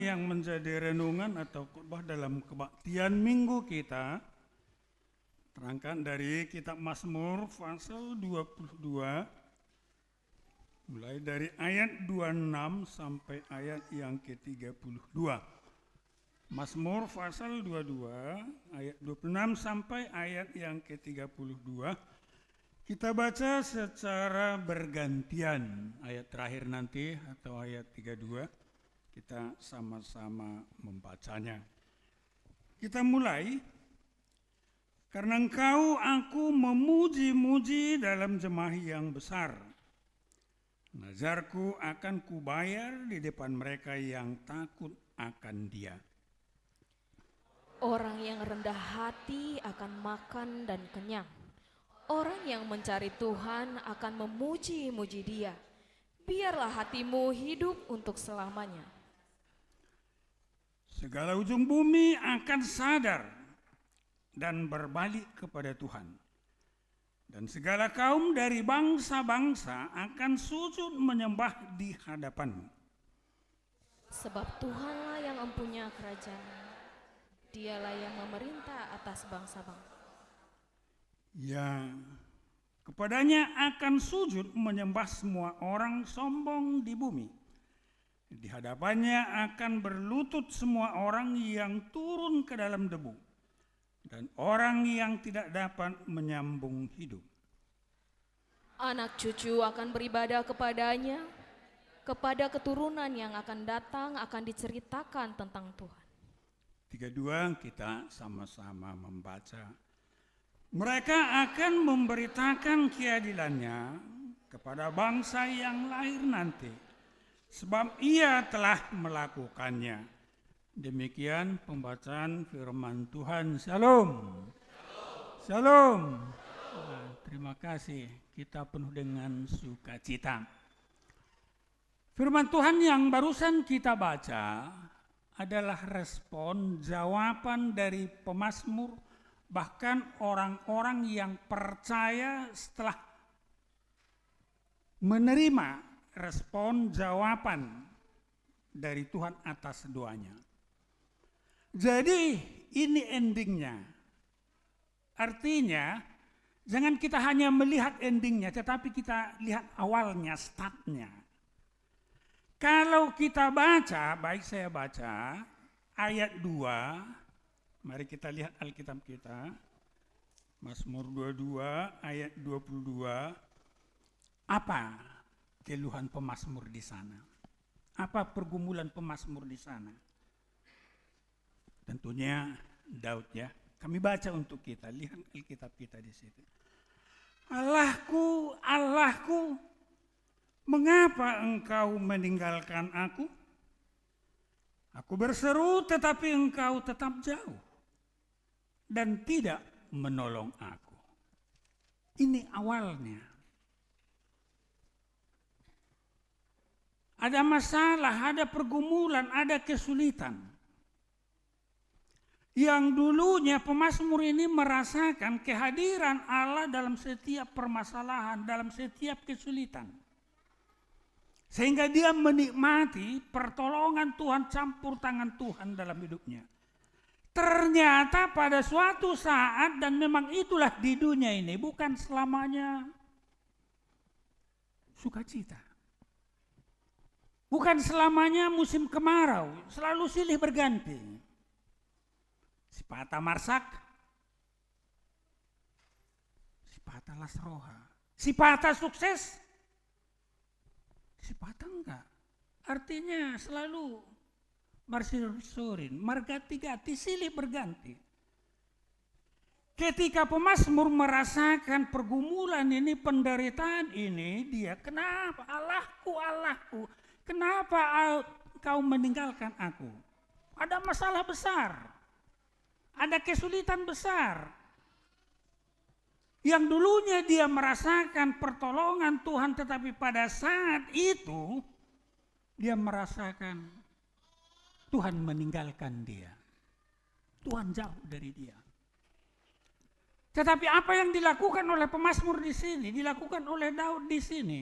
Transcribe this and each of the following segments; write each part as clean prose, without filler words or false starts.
Yang menjadi renungan atau khotbah dalam kebaktian minggu kita terangkan dari kitab Mazmur pasal 22 mulai dari ayat 26 sampai ayat yang ke-32. Mazmur pasal 22 ayat 26 sampai ayat yang ke-32. Kita baca secara bergantian, ayat terakhir nanti atau ayat 32 kita sama-sama membacanya. Kita mulai. Karena Engkau aku memuji-muji dalam jemaah yang besar. Nazarku akan kubayar di depan mereka yang takut akan Dia. Orang yang rendah hati akan makan dan kenyang. Orang yang mencari Tuhan akan memuji-muji Dia. Biarlah hatimu hidup untuk selamanya. Segala ujung bumi akan sadar dan berbalik kepada Tuhan. Dan segala kaum dari bangsa-bangsa akan sujud menyembah di hadapan-Mu. Sebab Tuhanlah yang mempunyai kerajaan. Dialah yang memerintah atas bangsa-bangsa. Ya, kepadanya akan sujud menyembah semua orang sombong di bumi. Di hadapannya akan berlutut semua orang yang turun ke dalam debu dan orang yang tidak dapat menyambung hidup. Anak cucu akan beribadah kepadanya. Kepada keturunan yang akan datang akan diceritakan tentang Tuhan. 32 kita sama-sama membaca. Mereka akan memberitakan keadilannya kepada bangsa yang lahir nanti, sebab Ia telah melakukannya. Demikian pembacaan firman Tuhan. Shalom. Shalom. Nah, terima kasih. Kita penuh dengan sukacita. Firman Tuhan yang barusan kita baca adalah respon jawaban dari pemazmur, bahkan orang-orang yang percaya setelah menerima respon jawaban dari Tuhan atas doanya. Jadi ini endingnya. Artinya jangan kita hanya melihat endingnya, tetapi kita lihat awalnya, startnya. Kalau kita baca, baik saya baca ayat 2, mari kita lihat Alkitab kita. Mazmur 22 ayat 22. Apa keluhan pemazmur di sana? Apa pergumulan pemazmur di sana? Tentunya Daud ya. Kami baca untuk kita, lihat Alkitab kita di situ. Allahku, Allahku, mengapa Engkau meninggalkan aku? Aku berseru tetapi Engkau tetap jauh dan tidak menolong aku. Ini awalnya. Ada masalah, ada pergumulan, ada kesulitan. Yang dulunya pemazmur ini merasakan kehadiran Allah dalam setiap permasalahan, dalam setiap kesulitan. Sehingga dia menikmati pertolongan Tuhan, campur tangan Tuhan dalam hidupnya. Ternyata pada suatu saat, dan memang itulah di dunia ini, bukan selamanya sukacita. Bukan selamanya musim kemarau, selalu silih berganti. Si patah marsak, si patah lasroha, si patah sukses, si patah enggak. Artinya selalu marsirin, margati-gati, silih berganti. Ketika pemazmur merasakan pergumulan ini, penderitaan ini, dia kenapa Allahku, Allahku, kenapa Kau meninggalkan aku? Ada masalah besar. Ada kesulitan besar. Yang dulunya dia merasakan pertolongan Tuhan, tetapi pada saat itu dia merasakan Tuhan meninggalkan dia. Tuhan jauh dari dia. Tetapi apa yang dilakukan oleh pemazmur di sini, dilakukan oleh Daud di sini.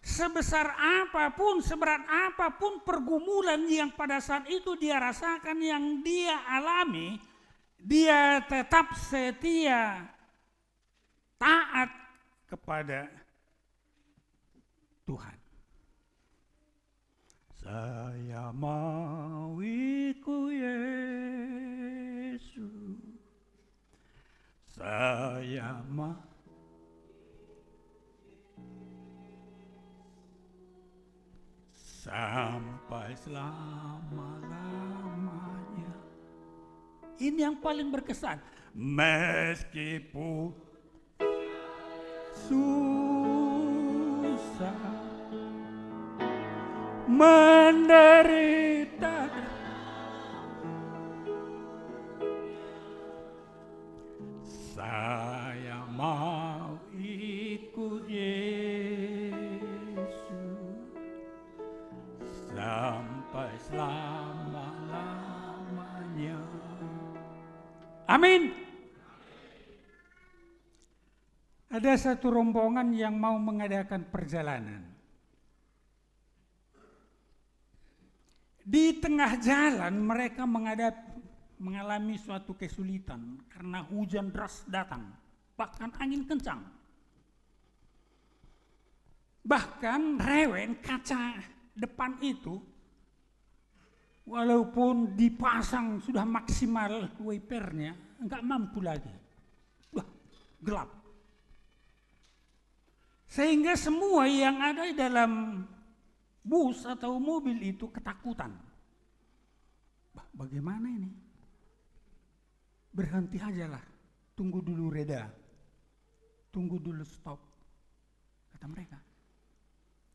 sebesar apapun, seberat apapun pergumulan yang pada saat itu dia rasakan, yang dia alami, dia tetap setia, taat kepada Tuhan. Saya mau ikut Yesus. Saya mau sampai selama-lamanya. Ini yang paling berkesan. Meskipun susah, menderita, saya mau ikut Yesus sampai selama-lamanya. Amin. Ada satu rombongan yang mau mengadakan perjalanan. Di tengah jalan mereka mengalami suatu kesulitan karena hujan deras datang, bahkan angin kencang. Bahkan rewen kaca depan itu, walaupun dipasang sudah maksimal wipernya, enggak mampu lagi. Wah, gelap. Sehingga semua yang ada di dalam bus atau mobil itu ketakutan. Bagaimana ini? Berhenti ajalah, tunggu dulu reda, tunggu dulu stop, kata mereka.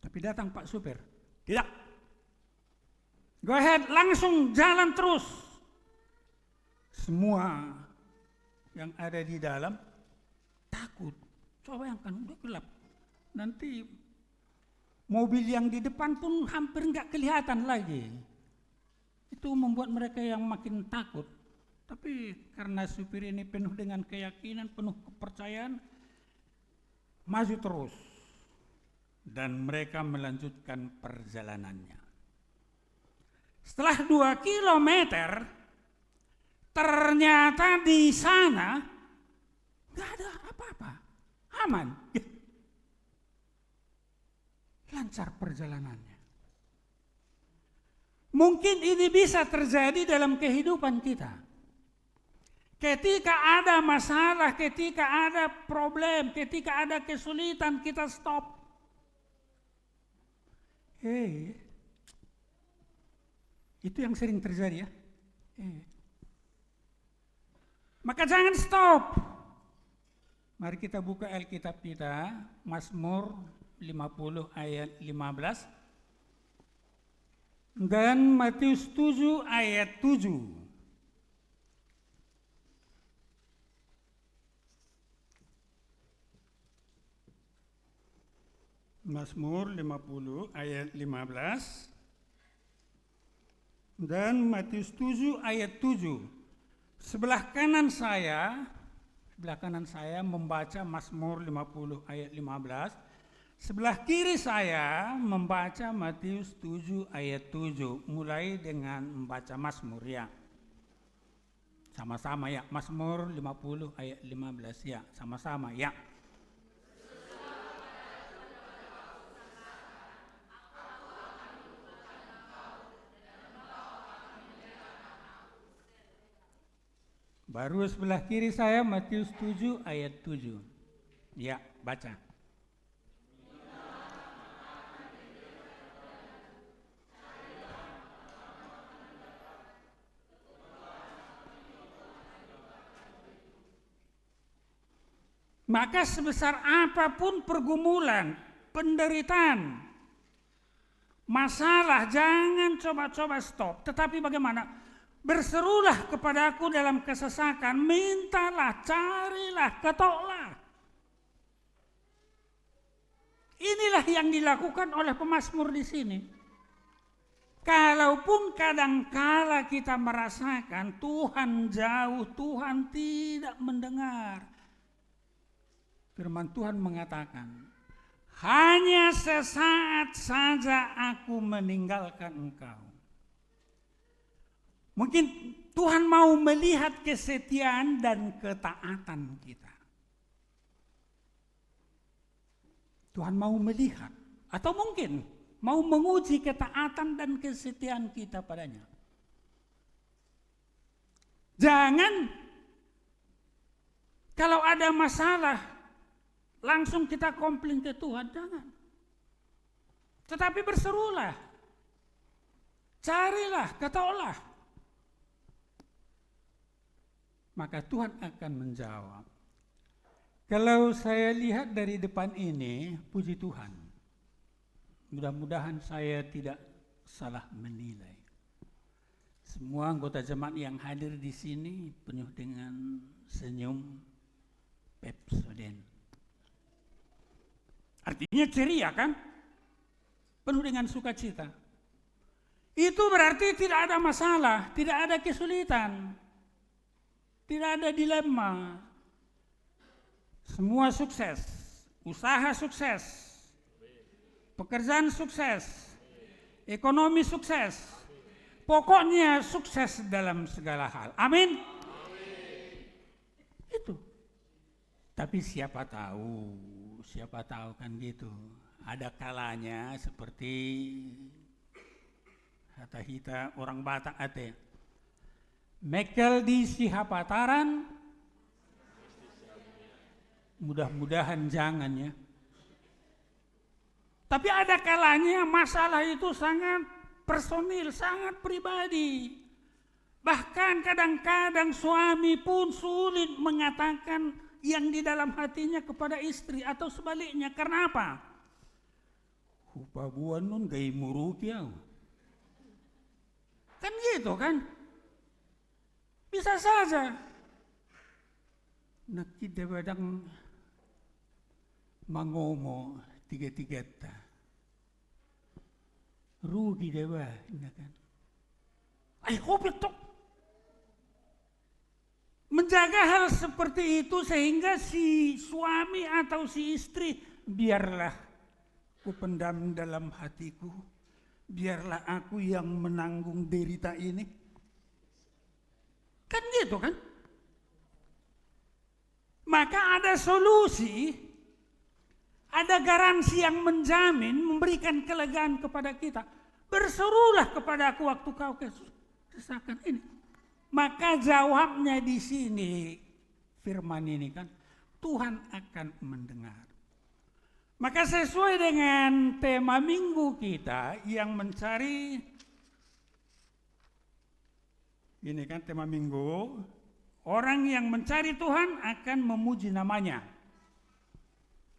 Tapi datang Pak Supir, tidak. Go ahead, langsung jalan terus. Semua yang ada di dalam takut. Coba yang kan udah gelap. Nanti mobil yang di depan pun hampir nggak kelihatan lagi. Itu membuat mereka yang makin takut. Tapi karena supir ini penuh dengan keyakinan, penuh kepercayaan, maju terus. Dan mereka melanjutkan perjalanannya. Setelah 2 kilometer, ternyata di sana nggak ada apa-apa, aman. Lancar perjalanannya. Mungkin ini bisa terjadi dalam kehidupan kita. Ketika ada masalah, ketika ada problem, ketika ada kesulitan, kita stop. Itu yang sering terjadi ya. Maka jangan stop. Mari kita buka Alkitab kita, Mazmur 50 ayat 15 dan Matius 7 ayat 7. Mazmur 50 ayat 15 dan Matius 7 ayat 7. Sebelah kanan saya membaca Mazmur 50 ayat 15. Sebelah kiri saya membaca Matius 7 ayat 7, mulai dengan membaca Mazmur ya. Sama-sama ya, Mazmur 50 ayat 15 ya, sama-sama ya. Baru sebelah kiri saya Matius 7 ayat 7. Ya, baca. Maka sebesar apapun pergumulan, penderitaan, masalah, jangan coba-coba stop. Tetapi bagaimana? Berserulah kepada Aku dalam kesesakan, mintalah, carilah, ketoklah. Inilah yang dilakukan oleh pemazmur di sini. Kalaupun kadangkala kita merasakan Tuhan jauh, Tuhan tidak mendengar. Firman Tuhan mengatakan, hanya sesaat saja aku meninggalkan engkau. Mungkin Tuhan mau melihat kesetiaan dan ketaatan kita. Tuhan mau melihat, atau mungkin mau menguji ketaatan dan kesetiaan kita padanya. Jangan kalau ada masalah langsung kita komplain ke Tuhan, jangan. Tetapi berserulah, carilah, ketahuilah. Maka Tuhan akan menjawab. Kalau saya lihat dari depan ini, puji Tuhan. Mudah-mudahan saya tidak salah menilai. Semua anggota jemaat yang hadir di sini penuh dengan senyum Pepsodent. Artinya ceria kan? Penuh dengan sukacita. Itu berarti tidak ada masalah, tidak ada kesulitan, tidak ada dilema. Semua sukses, usaha sukses, pekerjaan sukses, ekonomi sukses, pokoknya sukses dalam segala hal. Amin. Itu. Tapi siapa tahu kan gitu. Ada kalanya seperti kata kita orang Batak ate. Mekel di sihapataran, mudah-mudahan jangan ya. Tapi ada kalanya masalah itu sangat personil, sangat pribadi. Bahkan kadang-kadang suami pun sulit mengatakan yang di dalam hatinya kepada istri atau sebaliknya. Karena apa? Hupabuan nun gay muruk ya. Kan gitu kan? Bisa saja. Nakita badang mangomo tiga-tiga ta. Rugi dewa, kan? Ay, kopit tok. Menjaga hal seperti itu sehingga si suami atau si istri, biarlah ku pendam dalam hatiku, biarlah aku yang menanggung derita ini. Kan gitu kan? Maka ada solusi, ada garansi yang menjamin, memberikan kelegaan kepada kita. Berserulah kepada aku waktu kau kesakan ini. Maka jawabnya di sini, firman ini kan, Tuhan akan mendengar. Maka sesuai dengan tema minggu kita yang mencari, ini kan tema minggu, orang yang mencari Tuhan akan memuji namanya.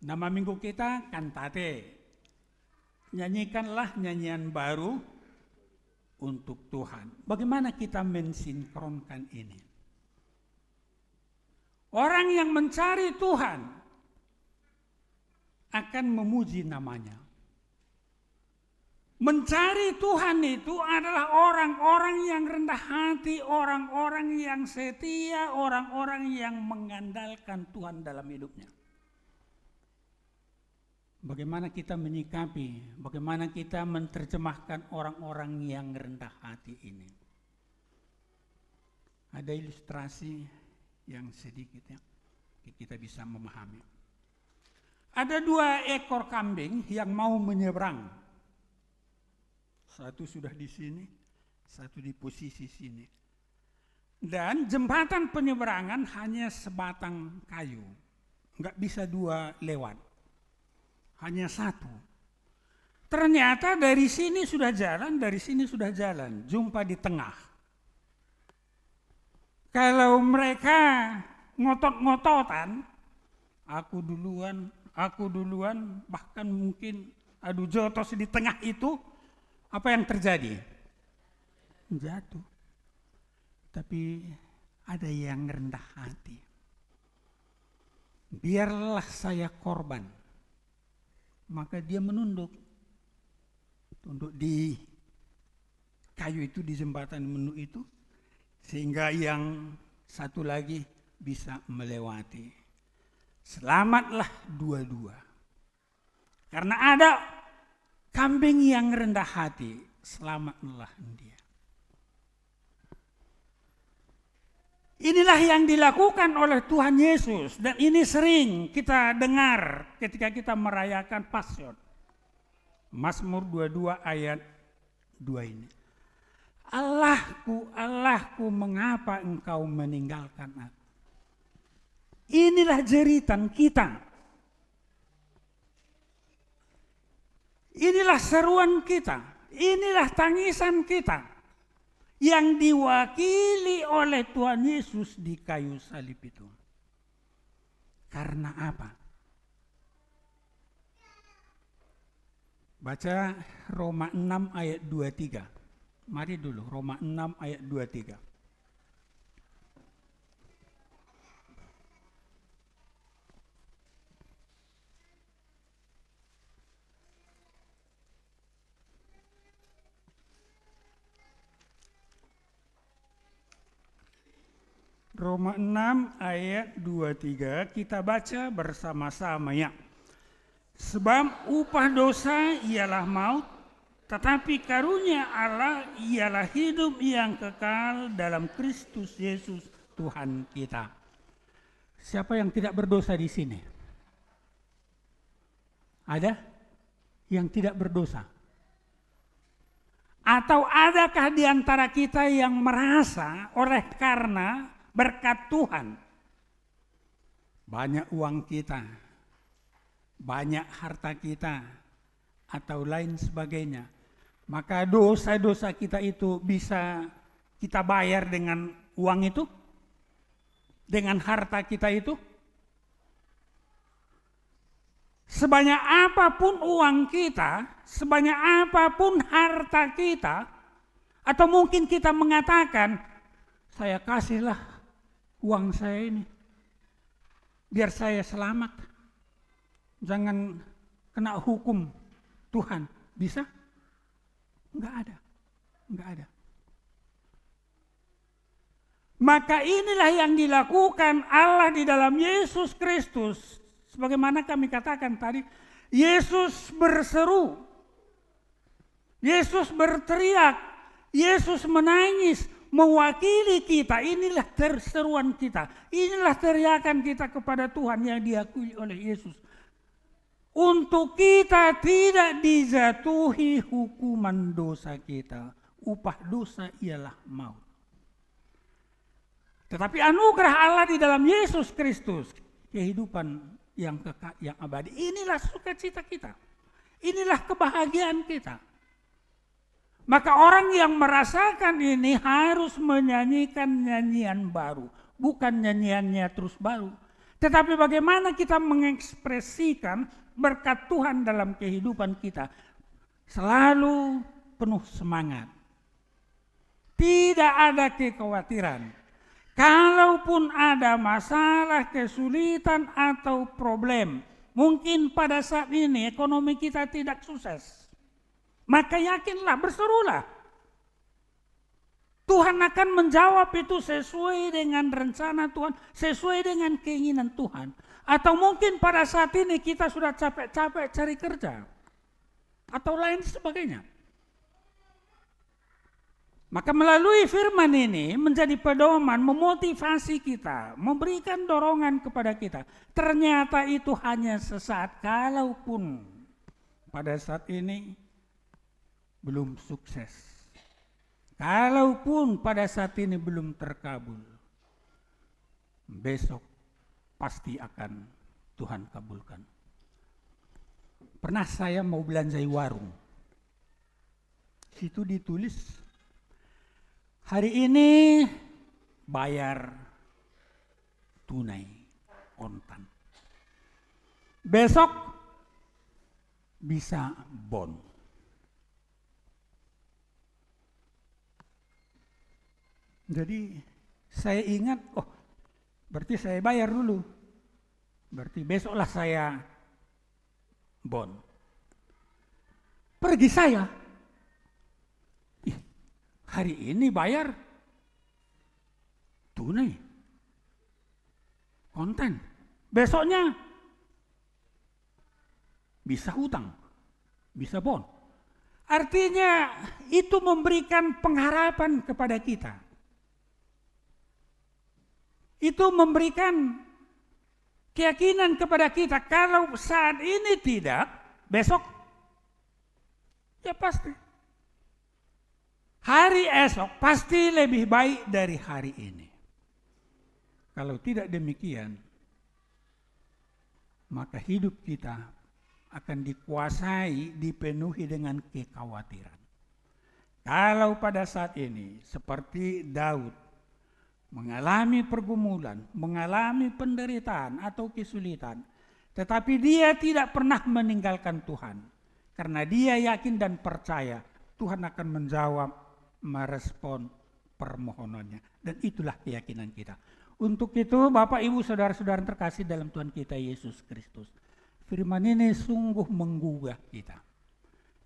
Nama minggu kita kantate. Nyanyikanlah nyanyian baru untuk Tuhan. Bagaimana kita mensinkronkan ini? Orang yang mencari Tuhan akan memuji namanya. Mencari Tuhan itu adalah orang-orang yang rendah hati, orang-orang yang setia, orang-orang yang mengandalkan Tuhan dalam hidupnya. Bagaimana kita menyikapi, bagaimana kita menerjemahkan orang-orang yang rendah hati ini. Ada ilustrasi yang sedikit ya, kita bisa memahami. Ada 2 ekor kambing yang mau menyeberang. Satu sudah di sini, satu di posisi sini. Dan jembatan penyeberangan hanya sebatang kayu. Enggak bisa 2 lewat. Hanya 1. Ternyata dari sini sudah jalan, dari sini sudah jalan. Jumpa di tengah. Kalau mereka ngotot-ngototan, aku duluan, bahkan mungkin adu jotos di tengah itu, apa yang terjadi? Jatuh. Tapi ada yang rendah hati. Biarlah saya korban. Maka dia menunduk. Tunduk di kayu itu, di jembatan menunduk itu. Sehingga yang satu lagi bisa melewati. Selamatlah dua-dua. Karena ada kambing yang rendah hati, selamatlah dia. Inilah yang dilakukan oleh Tuhan Yesus, dan ini sering kita dengar ketika kita merayakan Paskah. Mazmur 22 ayat 2 ini. Allahku, Allahku, mengapa engkau meninggalkan aku? Inilah jeritan kita. Inilah seruan kita. Inilah tangisan kita. Yang diwakili oleh Tuhan Yesus di kayu salib itu. Karena apa? Baca Roma 6 ayat 23. Mari dulu, Roma 6 ayat 23. Roma 6 ayat 23 kita baca bersama-sama ya. Sebab upah dosa ialah maut, tetapi karunia Allah ialah hidup yang kekal dalam Kristus Yesus Tuhan kita. Siapa yang tidak berdosa di sini? Ada yang tidak berdosa? Atau adakah di antara kita yang merasa oleh karena berkat Tuhan, banyak uang kita, banyak harta kita, atau lain sebagainya, maka dosa-dosa kita itu bisa kita bayar dengan uang itu, dengan harta kita itu? Sebanyak apapun uang kita, sebanyak apapun harta kita, atau mungkin kita mengatakan, saya kasihlah uang saya ini, biar saya selamat, jangan kena hukum Tuhan. Bisa? Enggak ada. Maka inilah yang dilakukan Allah di dalam Yesus Kristus. Sebagaimana kami katakan tadi, Yesus berseru, Yesus berteriak, Yesus menangis, mewakili kita. Inilah seruan kita, inilah teriakan kita kepada Tuhan yang diakui oleh Yesus. Untuk kita tidak dijatuhi hukuman dosa kita. Upah dosa ialah maut. Tetapi anugerah Allah di dalam Yesus Kristus, kehidupan yang kekal, yang abadi. Inilah sukacita kita. Inilah kebahagiaan kita. Maka orang yang merasakan ini harus menyanyikan nyanyian baru. Bukan nyanyiannya terus baru. Tetapi bagaimana kita mengekspresikan berkat Tuhan dalam kehidupan kita. Selalu penuh semangat. Tidak ada kekhawatiran. Kalaupun ada masalah, kesulitan atau problem. Mungkin pada saat ini ekonomi kita tidak sukses. Maka yakinlah, berserulah. Tuhan akan menjawab itu sesuai dengan rencana Tuhan, sesuai dengan keinginan Tuhan. Atau mungkin pada saat ini kita sudah capek-capek cari kerja. Atau lain sebagainya. Maka melalui firman ini menjadi pedoman, memotivasi kita, memberikan dorongan kepada kita. Ternyata itu hanya sesaat, kalaupun pada saat ini belum sukses. Kalaupun pada saat ini belum terkabul, besok pasti akan Tuhan kabulkan. Pernah saya mau belanja di warung. Situ ditulis, hari ini bayar tunai, kontan. Besok bisa bon. Jadi saya ingat, oh berarti saya bayar dulu. Berarti besoklah saya bon. Pergi saya. Hari ini bayar tunai, konten. Besoknya bisa hutang, bisa bond. Artinya itu memberikan pengharapan kepada kita. Itu memberikan keyakinan kepada kita, kalau saat ini tidak, besok ya pasti. Hari esok pasti lebih baik dari hari ini. Kalau tidak demikian, maka hidup kita akan dikuasai, dipenuhi dengan kekhawatiran. Kalau pada saat ini seperti Daud mengalami pergumulan, mengalami penderitaan atau kesulitan, tetapi dia tidak pernah meninggalkan Tuhan, karena dia yakin dan percaya Tuhan akan menjawab, merespon permohonannya, dan itulah keyakinan kita. Untuk itu Bapak Ibu Saudara-saudara terkasih dalam Tuhan kita Yesus Kristus, firman ini sungguh menggugah kita.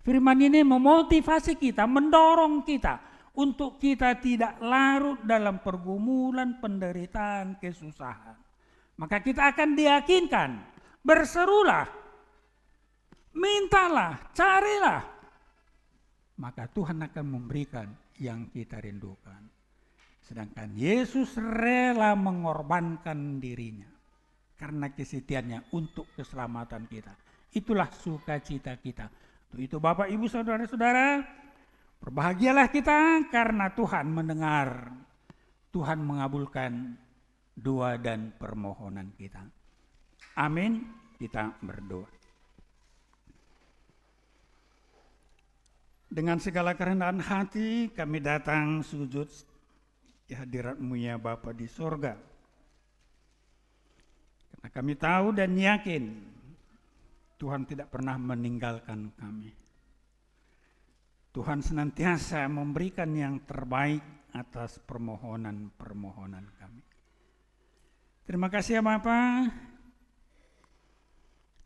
Firman ini memotivasi kita, mendorong kita untuk kita tidak larut dalam pergumulan, penderitaan, kesusahan. Maka kita akan diyakinkan, berserulah, mintalah, carilah. Maka Tuhan akan memberikan yang kita rindukan. Sedangkan Yesus rela mengorbankan dirinya karena kesetiaannya untuk keselamatan kita. Itulah sukacita kita. Untuk itu Bapak Ibu Saudara-saudara, berbahagialah kita karena Tuhan mendengar, Tuhan mengabulkan doa dan permohonan kita. Amin. Kita berdoa. Dengan segala kerendahan hati kami datang sujud di hadirat-Mu ya Bapa di sorga. Karena kami tahu dan yakin Tuhan tidak pernah meninggalkan kami. Tuhan senantiasa memberikan yang terbaik atas permohonan-permohonan kami. Terima kasih ya Bapa,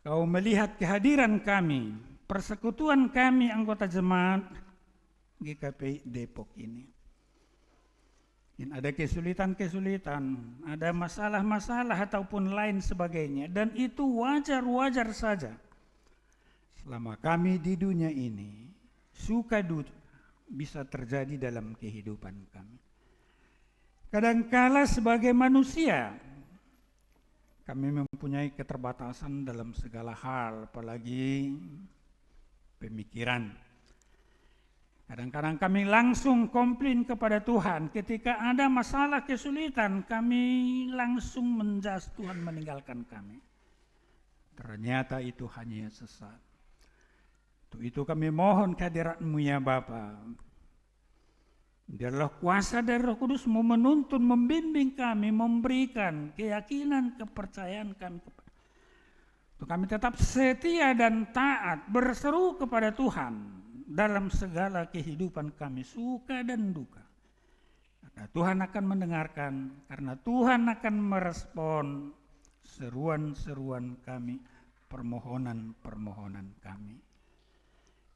Kau melihat kehadiran kami, persekutuan kami anggota jemaat GKPI Depok ini. Dan ada kesulitan-kesulitan, ada masalah-masalah ataupun lain sebagainya, dan itu wajar-wajar saja. Selama kami di dunia ini, suka duka bisa terjadi dalam kehidupan kami. Kadangkala sebagai manusia, kami mempunyai keterbatasan dalam segala hal, apalagi pemikiran. Kadang-kadang kami langsung komplain kepada Tuhan. Ketika ada masalah kesulitan, kami langsung menjas Tuhan meninggalkan kami. Ternyata itu hanya sesat. Untuk itu kami mohon kehadirat-Mu ya Bapa. Biarlah kuasa dari Roh Kudus-Mu menuntun, membimbing kami, memberikan keyakinan, kepercayaan kami. Untuk kami tetap setia dan taat, berseru kepada Tuhan dalam segala kehidupan kami, suka dan duka. Karena Tuhan akan mendengarkan, karena Tuhan akan merespon seruan-seruan kami, permohonan-permohonan kami.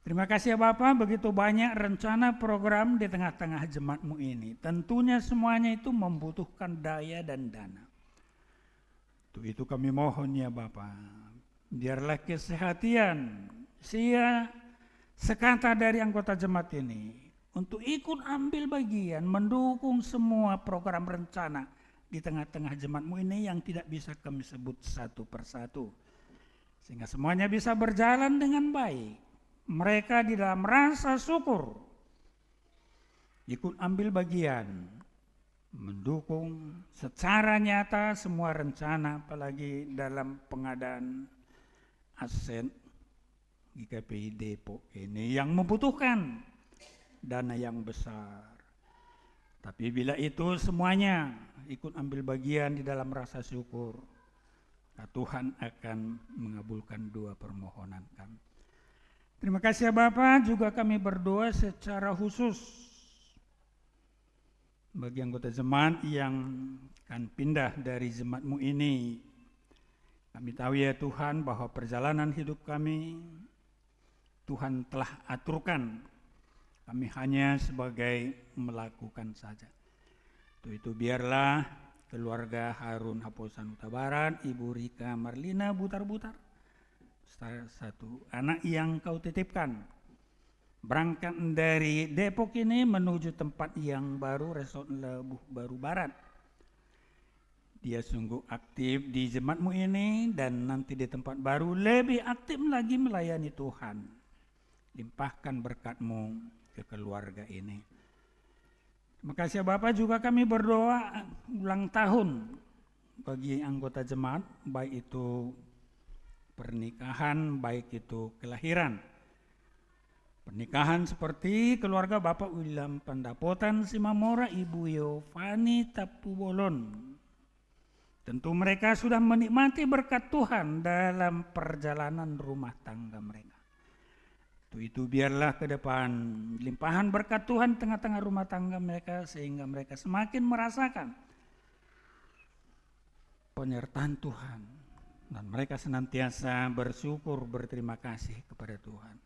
Terima kasih ya Bapak, begitu banyak rencana program di tengah-tengah jemaat-Mu ini. Tentunya semuanya itu membutuhkan daya dan dana. Untuk itu kami mohon ya Bapak, biarlah kesehatan sekata dari anggota jemaat ini untuk ikut ambil bagian mendukung semua program rencana di tengah-tengah jemaat-Mu ini yang tidak bisa kami sebut satu persatu. Sehingga semuanya bisa berjalan dengan baik. Mereka di dalam rasa syukur ikut ambil bagian mendukung secara nyata semua rencana, apalagi dalam pengadaan aset GKPI Depok ini yang membutuhkan dana yang besar. Tapi bila itu semuanya ikut ambil bagian di dalam rasa syukur, Tuhan akan mengabulkan doa permohonan kami. Terima kasih ya Bapak, juga kami berdoa secara khusus bagi anggota jemaat yang akan pindah dari jemaat-Mu ini. Kami tahu ya Tuhan bahwa perjalanan hidup kami Tuhan telah aturkan. Kami hanya sebagai melakukan saja. Itu biarlah keluarga Harun Haposan Huta Barat, Ibu Rika Marlina Butar-Butar, satu anak yang kau titipkan. Berangkat dari Depok ini menuju tempat yang baru, Resort Lebuh Baru Barat. Dia sungguh aktif di jemaatmu ini dan nanti di tempat baru lebih aktif lagi melayani Tuhan. Limpahkan berkat-Mu ke keluarga ini. Terima kasih Bapak, juga kami berdoa ulang tahun bagi anggota jemaat, baik itu pernikahan, baik itu kelahiran. Pernikahan seperti keluarga Bapak William Pandapotan Simamora, Ibu Yovani Tapubolon. Tentu mereka sudah menikmati berkat Tuhan dalam perjalanan rumah tangga mereka. Itu biarlah ke depan limpahan berkat Tuhan tengah-tengah rumah tangga mereka sehingga mereka semakin merasakan penyertaan Tuhan dan mereka senantiasa bersyukur, berterima kasih kepada Tuhan.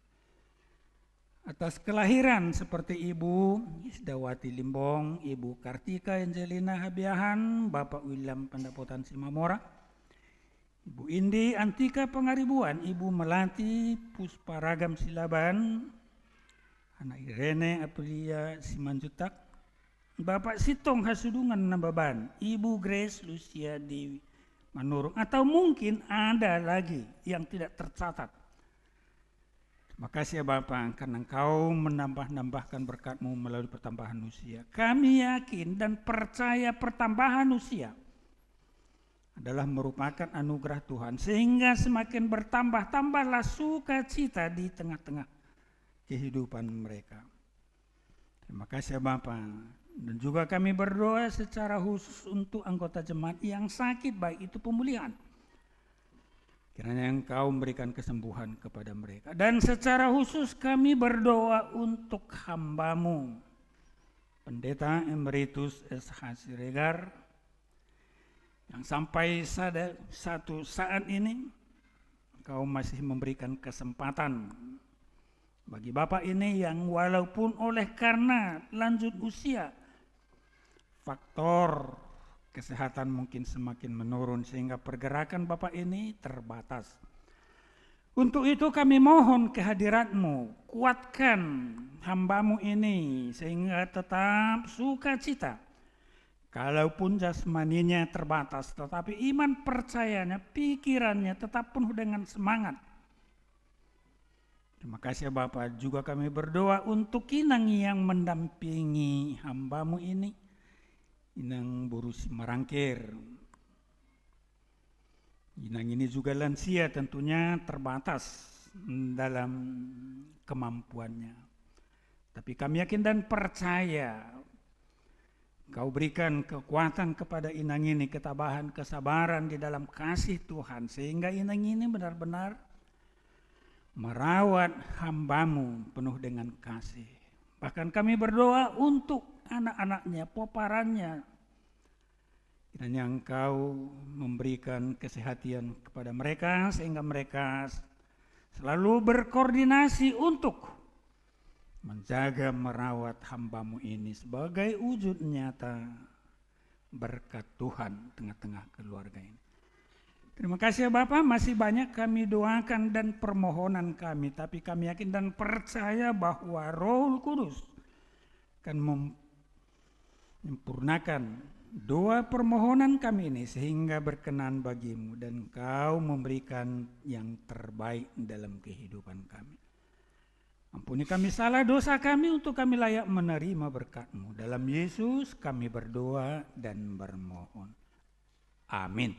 Atas kelahiran seperti Ibu Isdawati Limbong, Ibu Kartika Angelina Habiahan, Bapak William Pandapotan Simamora, Ibu Indi Antika Pangaribuan, Ibu Melati Pusparagam Silaban, Anak Irene Aprilia Simanjutak, Bapak Sitong Hasudungan Nambaban, Ibu Grace Lucia Dewi Manurung, atau mungkin ada lagi yang tidak tercatat. Terima kasih ya Bapak, karena Engkau menambah-nambahkan berkat-Mu melalui pertambahan usia. Kami yakin dan percaya pertambahan usia adalah merupakan anugerah Tuhan, sehingga semakin bertambah-tambahlah sukacita di tengah-tengah kehidupan mereka. Terima kasih ya Bapak. Dan juga kami berdoa secara khusus untuk anggota jemaat yang sakit, baik itu pemulihan. Kiranya Engkau memberikan kesembuhan kepada mereka. Dan secara khusus kami berdoa untuk hamba-Mu, Pendeta Emeritus S.H. Siregar, yang sampai satu saat ini Engkau masih memberikan kesempatan bagi Bapak ini yang walaupun oleh karena lanjut usia, faktor kesehatan mungkin semakin menurun sehingga pergerakan Bapak ini terbatas. Untuk itu kami mohon kehadirat-Mu, kuatkan hamba-Mu ini sehingga tetap sukacita. Kalaupun jasmaninya terbatas, tetapi iman percayanya, pikirannya tetap penuh dengan semangat. Terima kasih Bapak. Juga kami berdoa untuk Inang yang mendampingi hamba-Mu ini, Inang Borusi Marangkir. Inang ini juga lansia, tentunya terbatas dalam kemampuannya. Tapi kami yakin dan percaya Kau berikan kekuatan kepada Inang ini, ketabahan, kesabaran di dalam kasih Tuhan, sehingga Inang ini benar-benar merawat hamba-Mu penuh dengan kasih. Bahkan kami berdoa untuk anak-anaknya, poparannya, kiranya Engkau memberikan kesehatan kepada mereka sehingga mereka selalu berkoordinasi untuk menjaga, merawat hamba-Mu ini sebagai wujud nyata berkat Tuhan tengah-tengah keluarga ini. Terima kasih ya Bapak, masih banyak kami doakan dan permohonan kami, tapi kami yakin dan percaya bahwa Roh Kudus akan menyempurnakan doa permohonan kami ini sehingga berkenan bagi-Mu dan Engkau memberikan yang terbaik dalam kehidupan kami. Ampuni kami salah dosa kami untuk kami layak menerima berkat-Mu. Dalam Yesus kami berdoa dan bermohon. Amin.